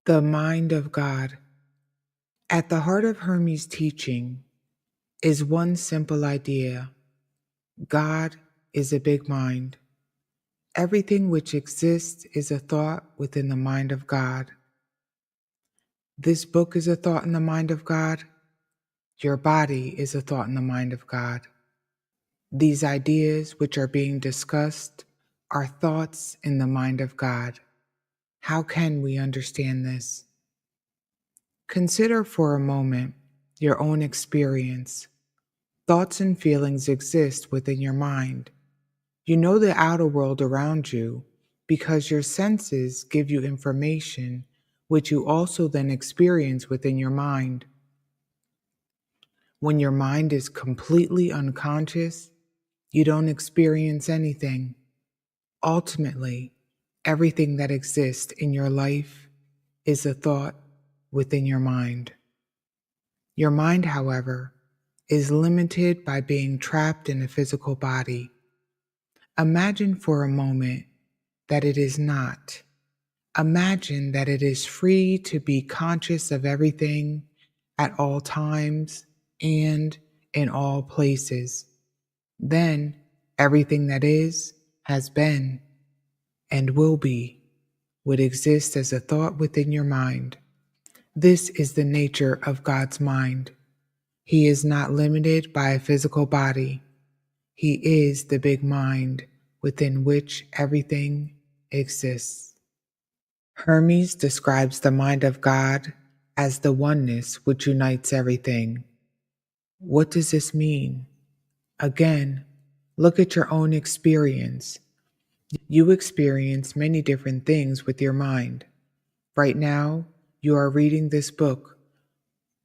The mind of God. At the heart of Hermes' teaching is one simple idea: God is a big mind. Everything which exists is a thought within the mind of God. This book is a thought in the mind of God. Your body is a thought in the mind of God. These ideas which are being discussed are thoughts in the mind of God. How can we understand this? Consider for a moment your own experience. Thoughts and feelings exist within your mind. You know the outer world around you because your senses give you information which you also then experience within your mind. When your mind is completely unconscious, you don't experience anything. Ultimately, everything that exists in your life is a thought within your mind. Your mind, however, is limited by being trapped in a physical body. Imagine for a moment that it is not. Imagine that it is free to be conscious of everything at all times and in all places. Then everything that is, has been, and will be would exist as a thought within your mind. This is the nature of God's mind. He is not limited by a physical body. He is the big mind within which everything exists. Hermes describes the mind of God as the oneness which unites everything. What does this mean? Again, look at your own experience. You experience many different things with your mind. Right now, you are reading this book.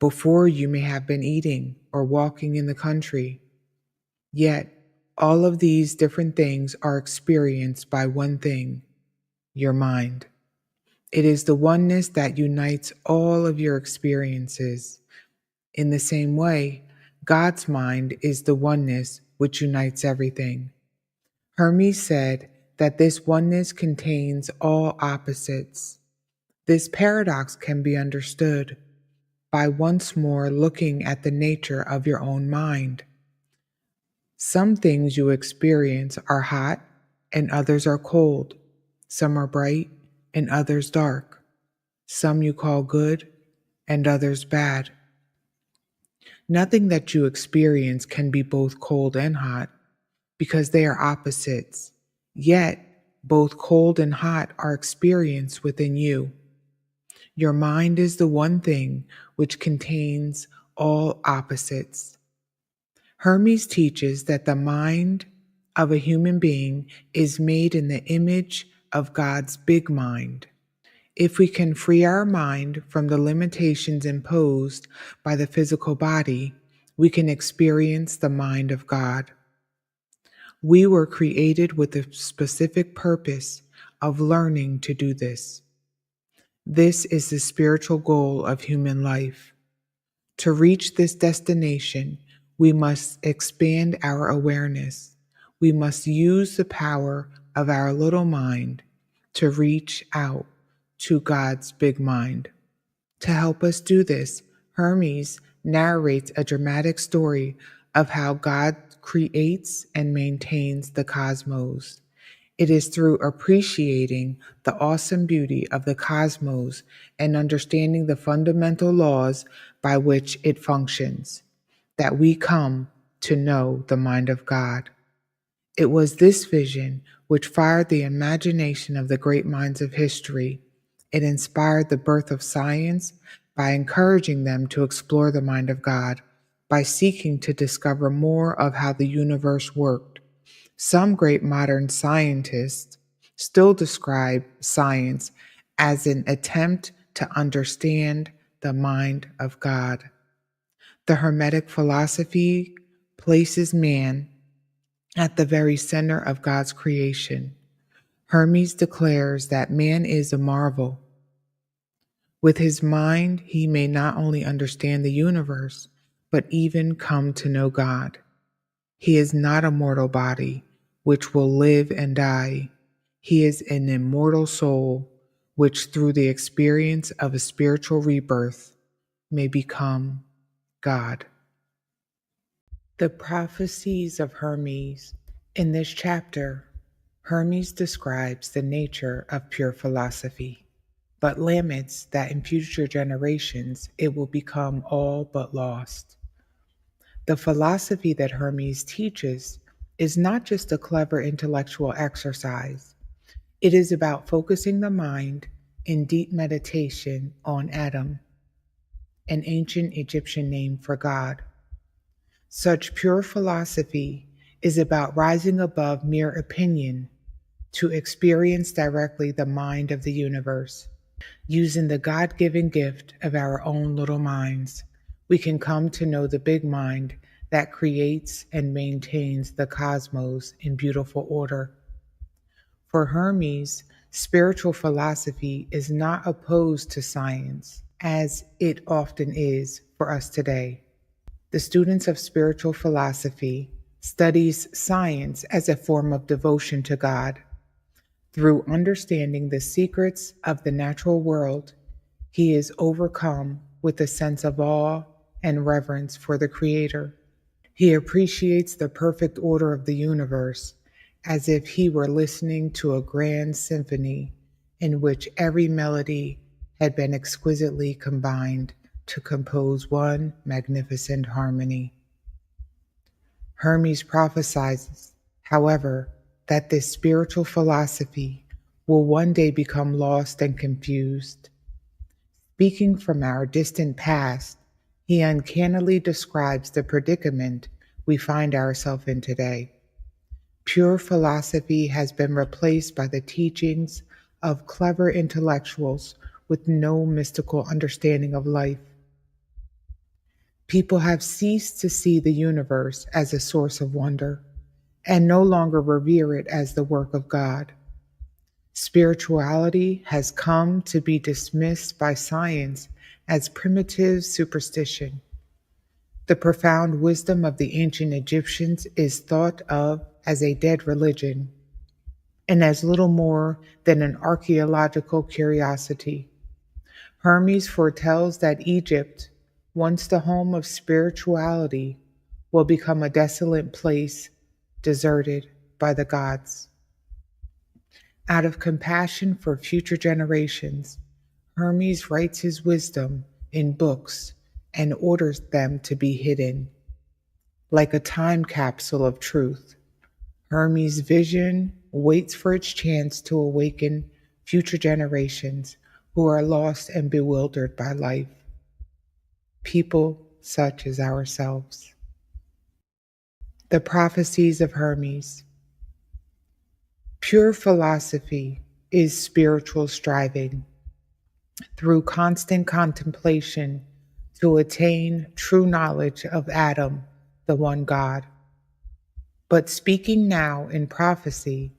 Before, you may have been eating or walking in the country. Yet, all of these different things are experienced by one thing: your mind. It is the oneness that unites all of your experiences. In the same way, God's mind is the oneness which unites everything. Hermes said that this oneness contains all opposites. This paradox can be understood by once more looking at the nature of your own mind. Some things you experience are hot and others are cold. Some are bright and others dark. Some you call good and others bad. Nothing that you experience can be both cold and hot because they are opposites. Yet, both cold and hot are experienced within you. Your mind is the one thing which contains all opposites. Hermes teaches that the mind of a human being is made in the image of God's big mind. If we can free our mind from the limitations imposed by the physical body, we can experience the mind of God. We were created with a specific purpose of learning to do this. This is the spiritual goal of human life. To reach this destination, we must expand our awareness. We must use the power of our little mind to reach out to God's big mind. To help us do this, Hermes narrates a dramatic story of how God creates and maintains the cosmos. It is through appreciating the awesome beauty of the cosmos and understanding the fundamental laws by which it functions that we come to know the mind of God. It was this vision which fired the imagination of the great minds of history. It inspired the birth of science by encouraging them to explore the mind of God, by seeking to discover more of how the universe worked. Some great modern scientists still describe science as an attempt to understand the mind of God. The Hermetic philosophy places man at the very center of God's creation. Hermes declares that man is a marvel. With his mind, he may not only understand the universe, but even come to know God. He is not a mortal body, which will live and die. He is an immortal soul, which through the experience of a spiritual rebirth may become God. The prophecies of Hermes. In this chapter, Hermes describes the nature of pure philosophy, but laments that in future generations it will become all but lost. The philosophy that Hermes teaches is not just a clever intellectual exercise. It is about focusing the mind in deep meditation on Adam, an ancient Egyptian name for God. Such pure philosophy is about rising above mere opinion to experience directly the mind of the universe. Using the God-given gift of our own little minds, we can come to know the big mind that creates and maintains the cosmos in beautiful order. For Hermes, spiritual philosophy is not opposed to science, as it often is for us today. The students of spiritual philosophy studies science as a form of devotion to God. Through understanding the secrets of the natural world, he is overcome with a sense of awe and reverence for the Creator. He appreciates the perfect order of the universe as if he were listening to a grand symphony in which every melody had been exquisitely combined to compose one magnificent harmony. Hermes prophesies, however, that this spiritual philosophy will one day become lost and confused. Speaking from our distant past, he uncannily describes the predicament we find ourselves in today. Pure philosophy has been replaced by the teachings of clever intellectuals with no mystical understanding of life. People have ceased to see the universe as a source of wonder and no longer revere it as the work of God. Spirituality has come to be dismissed by science as primitive superstition. The profound wisdom of the ancient Egyptians is thought of as a dead religion and as little more than an archaeological curiosity. Hermes foretells that Egypt, once the home of spirituality, will become a desolate place deserted by the gods. Out of compassion for future generations, Hermes writes his wisdom in books and orders them to be hidden. Like a time capsule of truth, Hermes' vision waits for its chance to awaken future generations who are lost and bewildered by life. People such as ourselves. The prophecies of Hermes. Pure philosophy is spiritual striving through constant contemplation to attain true knowledge of Adam, the one God. But speaking now in prophecy,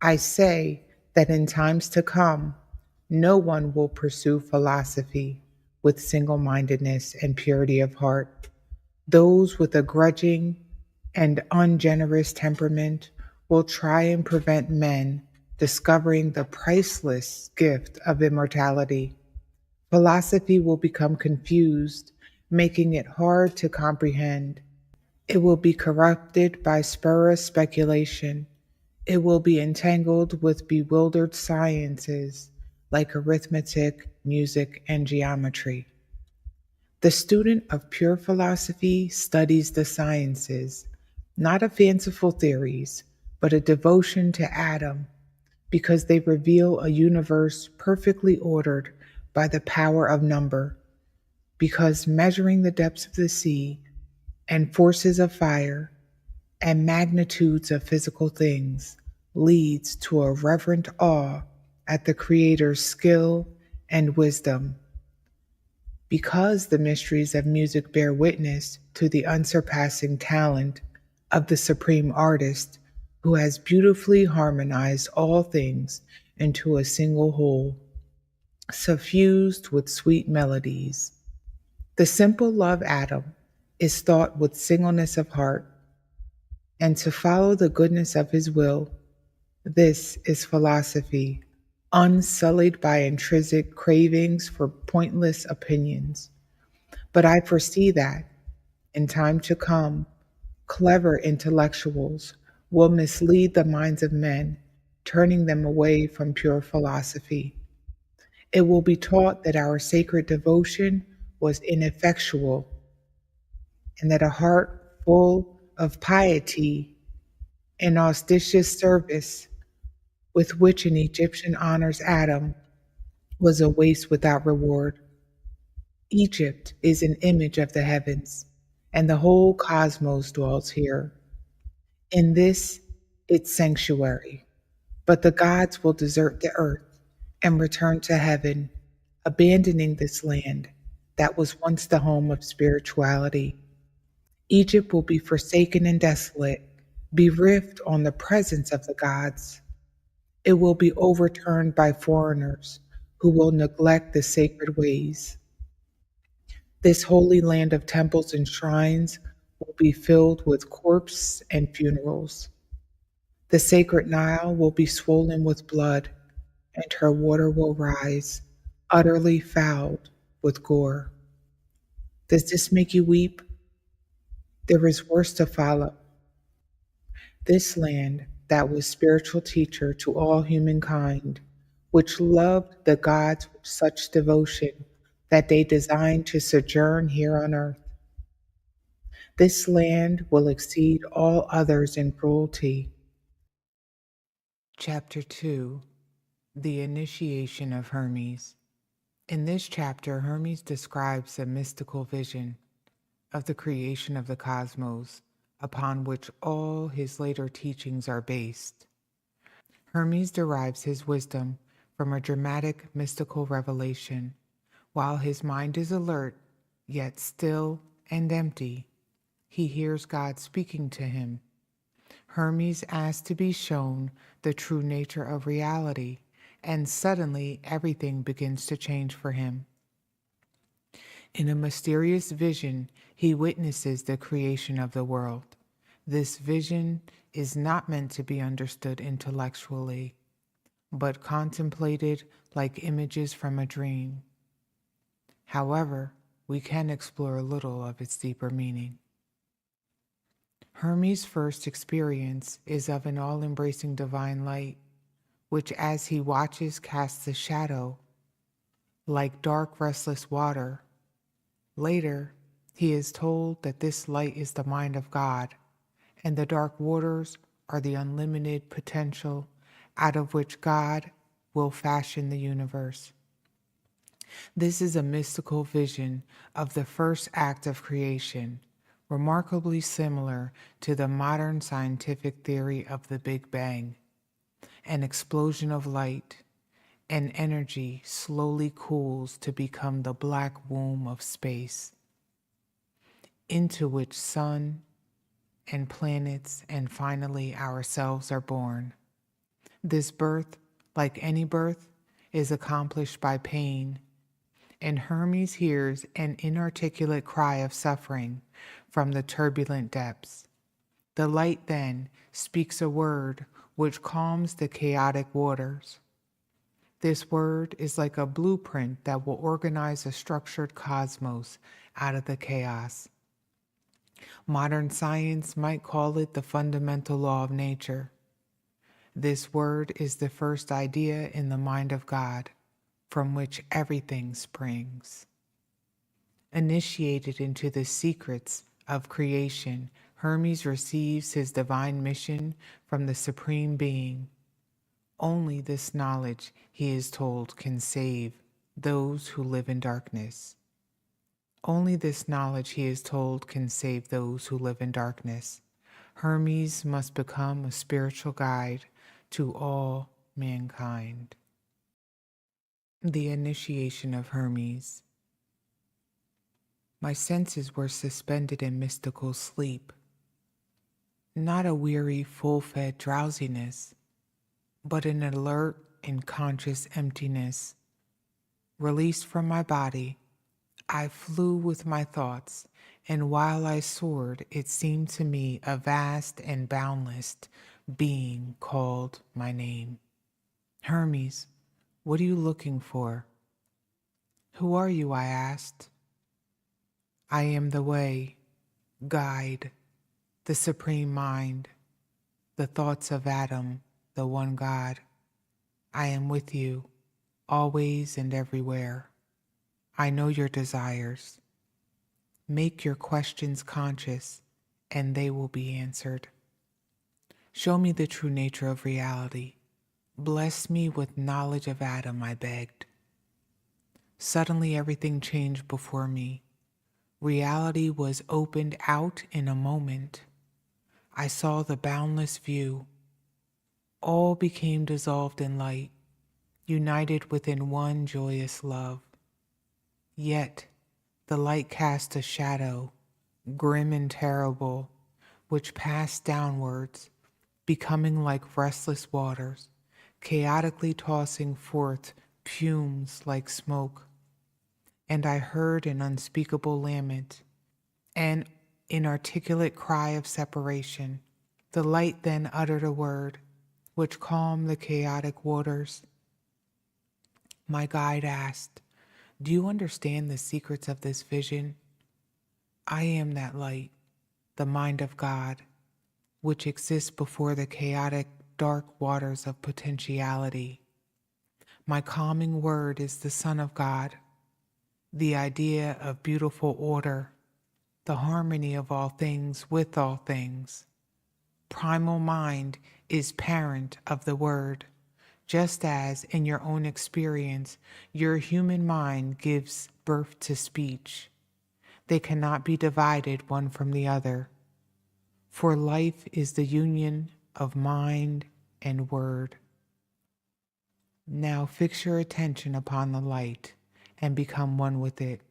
I say that in times to come, no one will pursue philosophy with single-mindedness and purity of heart. Those with a grudging and ungenerous temperament will try and prevent men discovering the priceless gift of immortality. Philosophy will become confused, making it hard to comprehend. It will be corrupted by spurious speculation. It will be entangled with bewildered sciences like arithmetic, music, and geometry. The student of pure philosophy studies the sciences, not of fanciful theories, but a devotion to Adam, because they reveal a universe perfectly ordered by the power of number, because measuring the depths of the sea and forces of fire and magnitudes of physical things leads to a reverent awe at the Creator's skill and wisdom. Because the mysteries of music bear witness to the unsurpassing talent of the supreme artist who has beautifully harmonized all things into a single whole, suffused with sweet melodies. The simple love Adam is thought with singleness of heart, and to follow the goodness of his will, this is philosophy, unsullied by intrinsic cravings for pointless opinions. But I foresee that, in time to come, clever intellectuals will mislead the minds of men, turning them away from pure philosophy. It will be taught that our sacred devotion was ineffectual, and that a heart full of piety and auspicious service, with which an Egyptian honors Adam, was a waste without reward. Egypt is an image of the heavens, and the whole cosmos dwells here, in this its sanctuary. But the gods will desert the earth and return to heaven, abandoning this land that was once the home of spirituality. Egypt will be forsaken and desolate, bereft on the presence of the gods. It will be overturned by foreigners who will neglect the sacred ways. This holy land of temples and shrines will be filled with corpses and funerals. The sacred Nile will be swollen with blood, and her water will rise, utterly fouled with gore. Does this make you weep? There is worse to follow. This land that was spiritual teacher to all humankind, which loved the gods with such devotion that they designed to sojourn here on earth. This land will exceed all others in cruelty. Chapter 2: The Initiation of Hermes. In this chapter, Hermes describes a mystical vision of the creation of the cosmos, upon which all his later teachings are based. Hermes derives his wisdom from a dramatic mystical revelation. While his mind is alert, yet still and empty, he hears God speaking to him. Hermes asks to be shown the true nature of reality, and suddenly everything begins to change for him. In a mysterious vision, he witnesses the creation of the world. This vision is not meant to be understood intellectually, but contemplated like images from a dream. However, we can explore a little of its deeper meaning. Hermes' first experience is of an all-embracing divine light, which as he watches casts a shadow, like dark restless water. Later, he is told that this light is the mind of God, and the dark waters are the unlimited potential out of which God will fashion the universe. This is a mystical vision of the first act of creation, remarkably similar to the modern scientific theory of the Big Bang. An explosion of light and energy slowly cools to become the black womb of space, into which sun and planets and finally ourselves are born. This birth, like any birth, is accomplished by pain, and Hermes hears an inarticulate cry of suffering from the turbulent depths. The light then speaks a word which calms the chaotic waters. This word is like a blueprint that will organize a structured cosmos out of the chaos. Modern science might call it the fundamental law of nature. This word is the first idea in the mind of God, from which everything springs. Initiated into the secrets of creation, Hermes receives his divine mission from the Supreme Being. Only this knowledge, he is told, can save those who live in darkness. Only this knowledge, he is told, can save those who live in darkness. Hermes must become a spiritual guide to all mankind. The Initiation of Hermes. My senses were suspended in mystical sleep, not a weary, full-fed drowsiness, but an alert and conscious emptiness. Released from my body, I flew with my thoughts, and while I soared, it seemed to me a vast and boundless being called my name. Hermes, What are you looking for? Who are you? I asked. I am the way, guide, the supreme mind, the thoughts of Adam, the one God. I am with you, always and everywhere. I know your desires. Make your questions conscious, and they will be answered. Show me the true nature of reality. Bless me with knowledge of Adam, I begged. Suddenly everything changed before me. Reality was opened out in a moment. I saw the boundless view. All became dissolved in light, united within one joyous love. Yet the light cast a shadow, grim and terrible, which passed downwards, becoming like restless waters, chaotically tossing forth fumes like smoke. And I heard an unspeakable lament, an inarticulate cry of separation. The light then uttered a word, which calmed the chaotic waters. My guide asked, "Do you understand the secrets of this vision?" I am that light, the mind of God, which exists before the chaotic, dark waters of potentiality. My calming word is the Son of God, the idea of beautiful order, the harmony of all things with all things. Primal mind is parent of the word, just as in your own experience, your human mind gives birth to speech. They cannot be divided one from the other, for life is the union of mind and word. Now fix your attention upon the light and become one with it.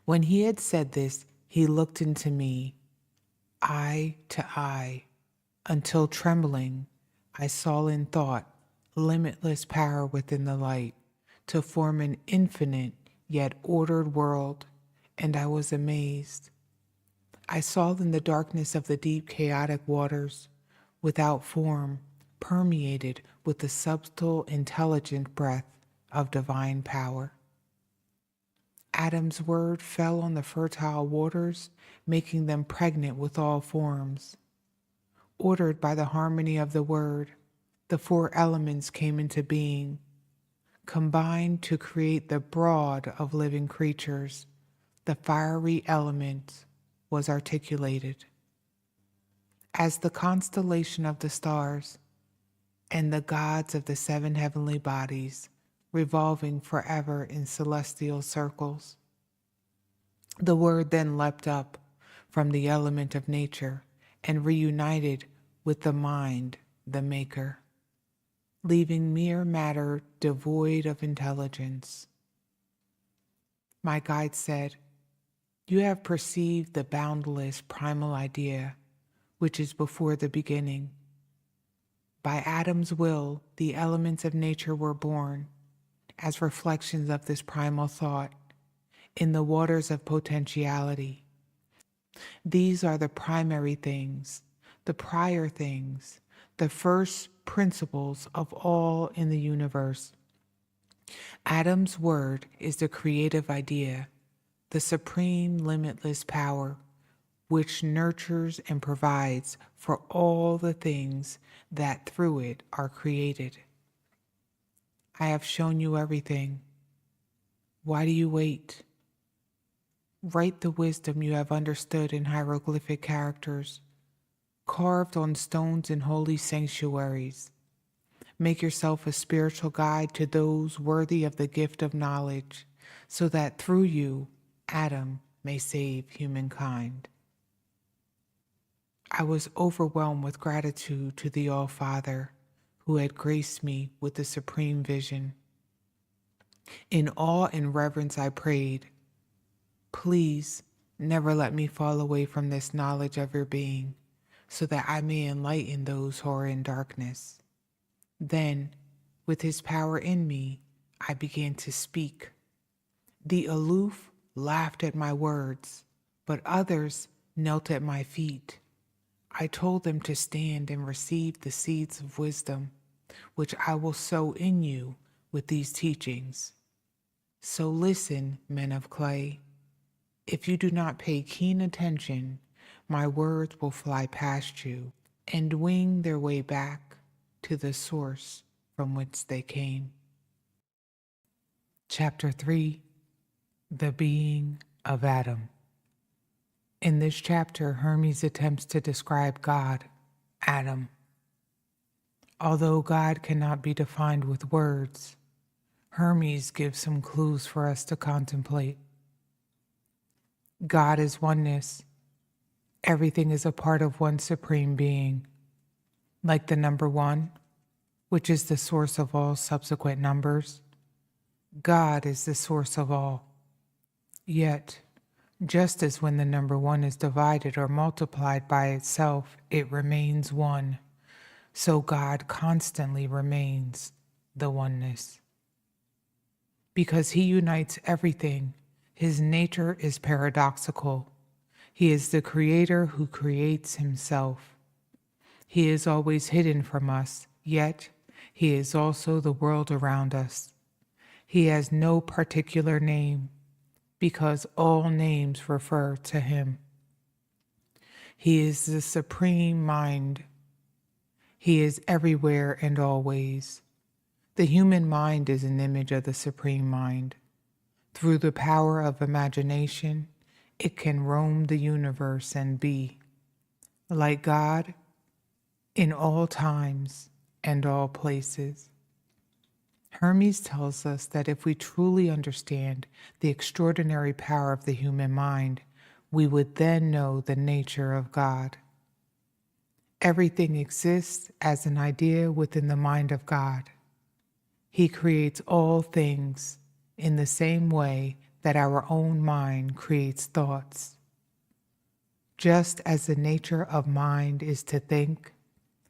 When he had said this, he looked into me, eye to eye, until trembling, I saw in thought limitless power within the light to form an infinite yet ordered world, and I was amazed. I saw in the darkness of the deep chaotic waters, without form, permeated with the subtle intelligent breath of divine power. Adam's word fell on the fertile waters, making them pregnant with all forms. Ordered by the harmony of the word, the four elements came into being, combined to create the brood of living creatures. The fiery element was articulated as the constellation of the stars and the gods of the seven heavenly bodies, revolving forever in celestial circles. The word then leapt up from the element of nature and reunited with the mind, the maker, leaving mere matter devoid of intelligence. My guide said, "You have perceived the boundless primal idea, which is before the beginning. By Adam's will, the elements of nature were born as reflections of this primal thought in the waters of potentiality. These are the primary things, the prior things, the first principles of all in the universe. Adam's word is the creative idea, the supreme limitless power, which nurtures and provides for all the things that through it are created. I have shown you everything. Why do you wait? Write the wisdom you have understood in hieroglyphic characters, carved on stones in holy sanctuaries. Make yourself a spiritual guide to those worthy of the gift of knowledge, so that through you, Adam may save humankind." I was overwhelmed with gratitude to the All-Father, who had graced me with the supreme vision. In awe and reverence I prayed, "Please never let me fall away from this knowledge of your being, so that I may enlighten those who are in darkness." Then, with his power in me, I began to speak. The aloof laughed at my words, but others knelt at my feet. I told them to stand and receive the seeds of wisdom, which I will sow in you with these teachings. So listen, men of clay. If you do not pay keen attention, my words will fly past you and wing their way back to the source from whence they came. Chapter 3, The Being of Adam. In this chapter, Hermes attempts to describe God, Adam. Although God cannot be defined with words, Hermes gives some clues for us to contemplate. God is oneness. Everything is a part of one supreme being. Like the number 1, which is the source of all subsequent numbers, God is the source of all. Yet, just as when the number 1 is divided or multiplied by itself, it remains one, so God constantly remains the oneness. Because he unites everything, his nature is paradoxical. He is the creator who creates himself. He is always hidden from us, yet he is also the world around us. He has no particular name, because all names refer to him. He is the supreme mind. He is everywhere and always. The human mind is an image of the supreme mind. Through the power of imagination, it can roam the universe and be, like God, in all times and all places. Hermes tells us that if we truly understand the extraordinary power of the human mind, we would then know the nature of God. Everything exists as an idea within the mind of God. He creates all things in the same way that our own mind creates thoughts. Just as the nature of mind is to think,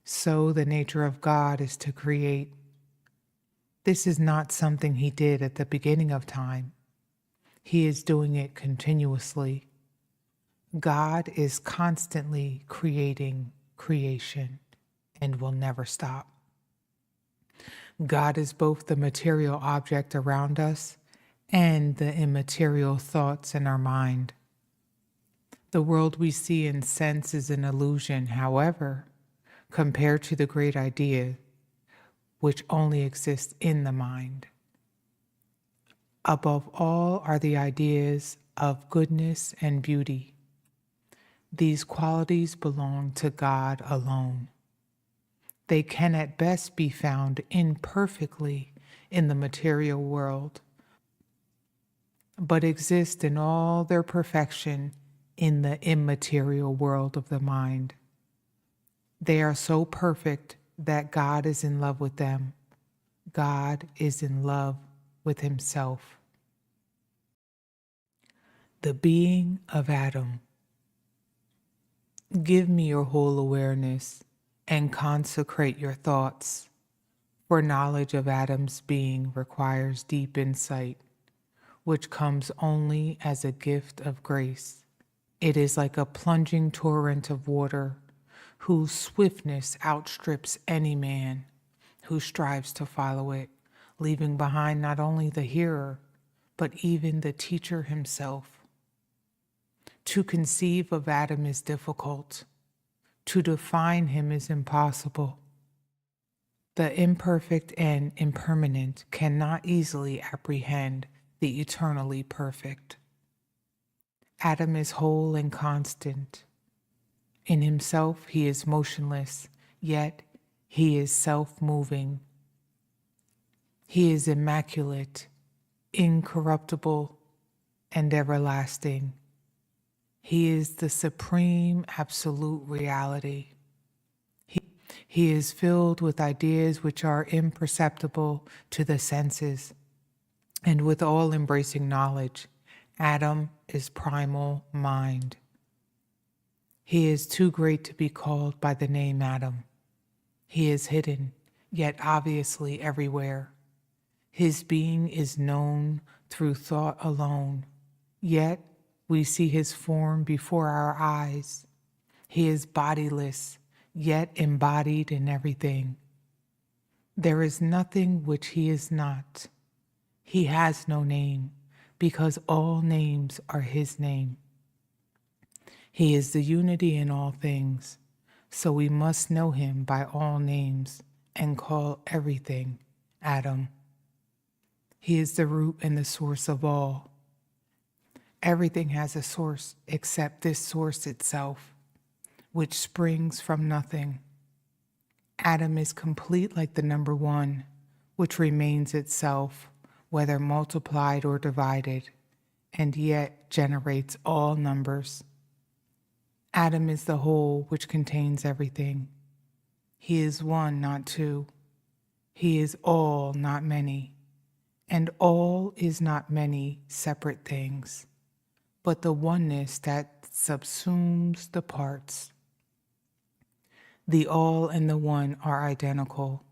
so the nature of God is to create. This is not something he did at the beginning of time. He is doing it continuously. God is constantly creating creation and will never stop. God is both the material object around us and the immaterial thoughts in our mind. The world we see and sense is an illusion, however, compared to the great idea which only exists in the mind. Above all are the ideas of goodness and beauty. These qualities belong to God alone. They can at best be found imperfectly in the material world, but exist in all their perfection in the immaterial world of the mind. They are so perfect that God is in love with them. God is in love with himself. The being of Adam. Give me your whole awareness and consecrate your thoughts, for knowledge of Adam's being requires deep insight, which comes only as a gift of grace. It is like a plunging torrent of water, whose swiftness outstrips any man who strives to follow it, leaving behind not only the hearer, but even the teacher himself. To conceive of Adam is difficult. To define him is impossible. The imperfect and impermanent cannot easily apprehend the eternally perfect. Adam is whole and constant. In himself he is motionless, yet he is self-moving. He is immaculate, incorruptible, and everlasting. He is the supreme absolute reality. He is filled with ideas which are imperceptible to the senses, and with all-embracing knowledge. Adam is primal mind. He is too great to be called by the name Adam. He is hidden, yet obviously everywhere. His being is known through thought alone, yet we see his form before our eyes. He is bodiless, yet embodied in everything. There is nothing which he is not. He has no name, because all names are his name. He is the unity in all things, so we must know him by all names and call everything Adam. He is the root and the source of all. Everything has a source except this source itself, which springs from nothing. Adam is complete like the number one, which remains itself, whether multiplied or divided, and yet generates all numbers. Adam is the whole which contains everything. He is one, not two. He is all, not many. And all is not many separate things, but the oneness that subsumes the parts. The all and the one are identical.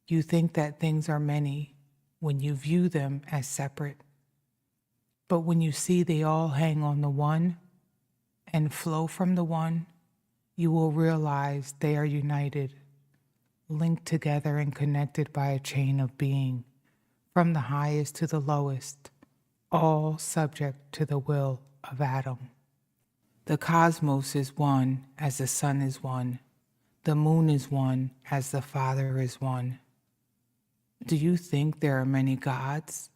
You think that things are many when you view them as separate. But when you see they all hang on the one and flow from the one, you will realize they are united, linked together and connected by a chain of being, from the highest to the lowest, all subject to the will of Adam. The cosmos is one as the sun is one. The moon is one as the Father is one. Do you think there are many gods?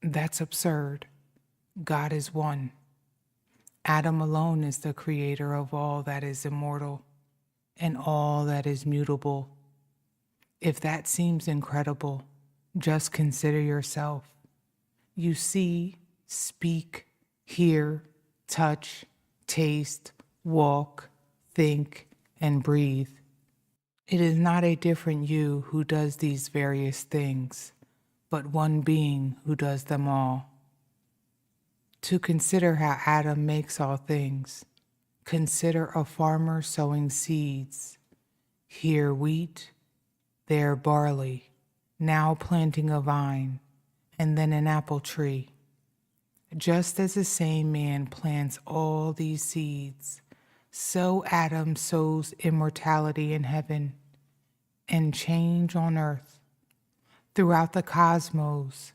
That's absurd. God is one. Adam alone is the creator of all that is immortal and all that is mutable. If that seems incredible, just consider yourself. You see, speak, hear, touch, taste, walk, think, and breathe. It is not a different you who does these various things, but one being who does them all. To consider how Adam makes all things, consider a farmer sowing seeds, here wheat, there barley, now planting a vine, and then an apple tree. Just as the same man plants all these seeds, so Adam sows immortality in heaven and change on earth. Throughout the cosmos,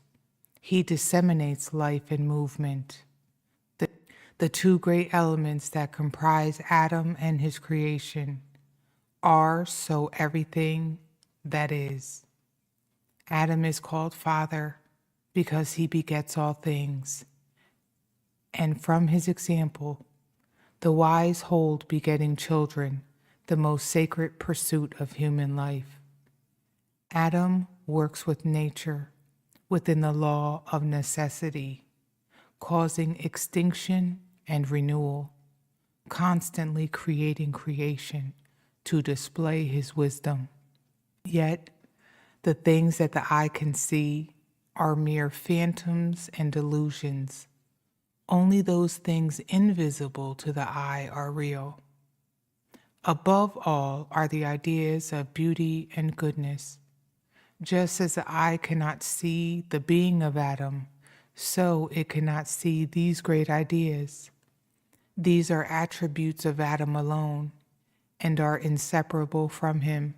he disseminates life and movement, the two great elements that comprise Adam and his creation are so everything that is. Adam is called Father because he begets all things, and from his example, the wise hold begetting children the most sacred pursuit of human life. Adam works with nature within the law of necessity, causing extinction and renewal, constantly creating creation to display his wisdom. Yet, the things that the eye can see are mere phantoms and delusions. Only those things invisible to the eye are real. Above all are the ideas of beauty and goodness. Just as the eye cannot see the being of Adam, so it cannot see these great ideas. These are attributes of Adam alone and are inseparable from him.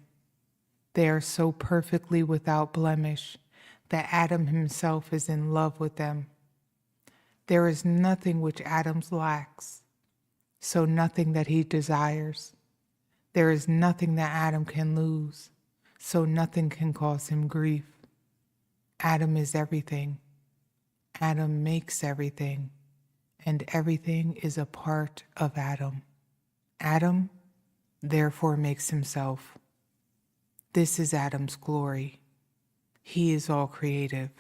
They are so perfectly without blemish that Adam himself is in love with them. There is nothing which Adam lacks, so nothing that he desires. There is nothing that Adam can lose, so nothing can cause him grief. Adam is everything. Adam makes everything, and everything is a part of Adam. Adam, therefore, makes himself. This is Adam's glory. He is all creative,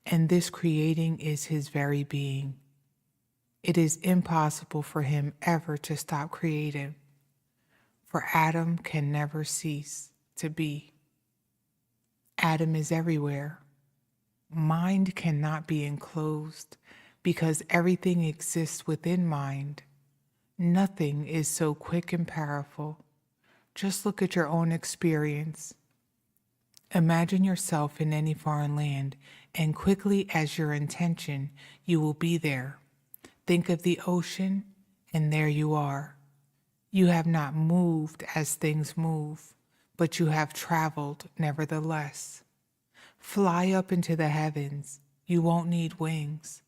and this creating is his very being. It is impossible for him ever to stop creating, for Adam can never cease to be. Adam is everywhere. Mind cannot be enclosed because everything exists within mind. Nothing is so quick and powerful. Just look at your own experience. Imagine yourself in any foreign land, and quickly as your intention, you will be there. Think of the ocean, and there you are. You have not moved as things move, but you have traveled nevertheless. Fly up into the heavens. You won't need wings.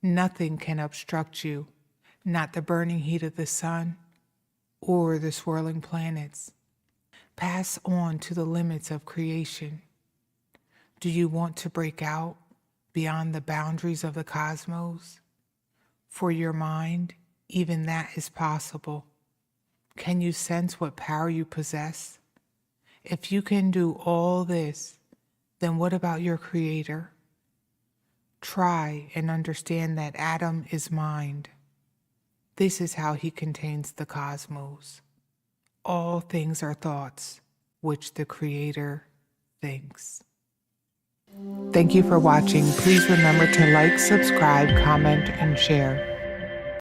Nothing can obstruct you, not the burning heat of the sun or the swirling planets. Pass on to the limits of creation. Do you want to break out beyond the boundaries of the cosmos? For your mind, even that is possible. Can you sense what power you possess? If you can do all this, then what about your Creator? Try and understand that Adam is mind. This is how he contains the cosmos. All things are thoughts, which the Creator thinks. Thank you for watching. Please remember to like, subscribe, comment, and share.